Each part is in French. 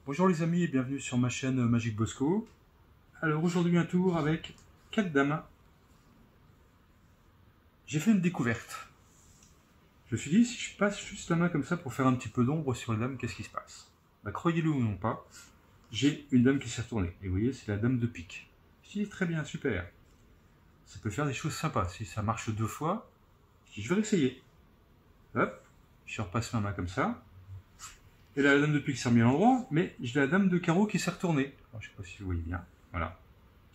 Bonjour les amis et bienvenue sur ma chaîne Magic Bosco. Alors aujourd'hui un tour avec 4 dames. J'ai fait une découverte. Je me suis dit si je passe juste la main comme ça pour faire un petit peu d'ombre sur les dames, qu'est-ce qui se passe? Bah, croyez-le ou non pas, j'ai une dame qui s'est retournée. Et vous voyez, c'est la dame de pique. Je me suis dit très bien, super. Ça peut faire des choses sympas. Si ça marche 2 fois, je vais l'essayer. Hop, je repasse ma main comme ça. Et là, la dame de pique s'est remis à l'endroit, mais j'ai la dame de carreau qui s'est retournée. Alors, je ne sais pas si vous voyez bien. Voilà.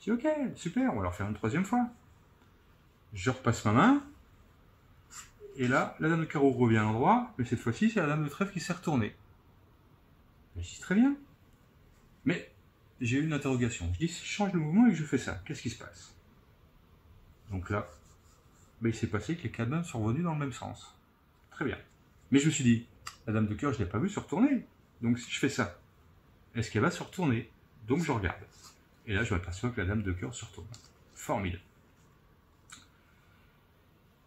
Je dis ok, super, on va leur faire une 3e fois. Je repasse ma main. Et là, la dame de carreau revient à l'endroit, mais cette fois-ci, c'est la dame de trèfle qui s'est retournée. Je dis très bien. Mais j'ai eu une interrogation. Je dis si je change le mouvement et que je fais ça, qu'est-ce qui se passe? Donc là, il s'est passé que les 4 dames sont revenues dans le même sens. Très bien. Mais je me suis dit, la dame de cœur, je ne l'ai pas vue se retourner. Donc si je fais ça, est-ce qu'elle va se retourner? Donc je regarde. Et là, je m'aperçois que la dame de cœur se retourne. Formidable.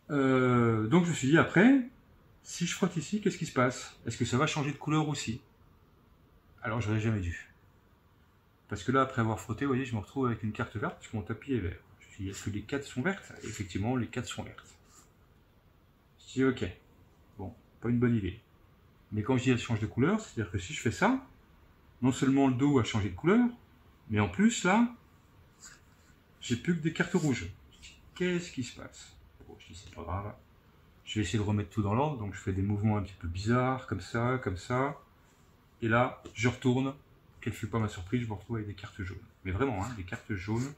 Donc je me suis dit, après, si je frotte ici, qu'est-ce qui se passe? Est-ce que ça va changer de couleur aussi? Alors je n'aurais jamais dû. Parce que là, après avoir frotté, vous voyez, je me retrouve avec une carte verte, parce que mon tapis est vert. Je me suis dit, est-ce que les 4 sont vertes? Et effectivement, les 4 sont vertes. Je me suis dit, ok, bon, pas une bonne idée. Mais quand je dis elle change de couleur, c'est-à-dire que si je fais ça, non seulement le dos a changé de couleur, mais en plus, là, j'ai plus que des cartes rouges. Qu'est-ce qui se passe? Bon, je dis, c'est pas grave. Je vais essayer de remettre tout dans l'ordre, donc je fais des mouvements un petit peu bizarres, comme ça, comme ça. Et là, je retourne. Quelle fut pas ma surprise, je me retrouve avec des cartes jaunes. Mais vraiment, hein, des cartes jaunes.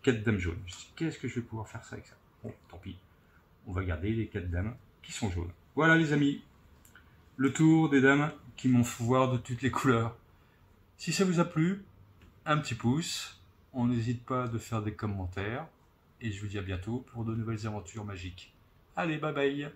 4 dames jaunes. Je dis, qu'est-ce que je vais pouvoir faire ça avec ça? Bon, tant pis. On va garder les 4 dames qui sont jaunes. Voilà les amis. Le tour des dames qui m'ont fait voir de toutes les couleurs. Si ça vous a plu, un petit pouce. On n'hésite pas de faire des commentaires. Et je vous dis à bientôt pour de nouvelles aventures magiques. Allez, bye bye!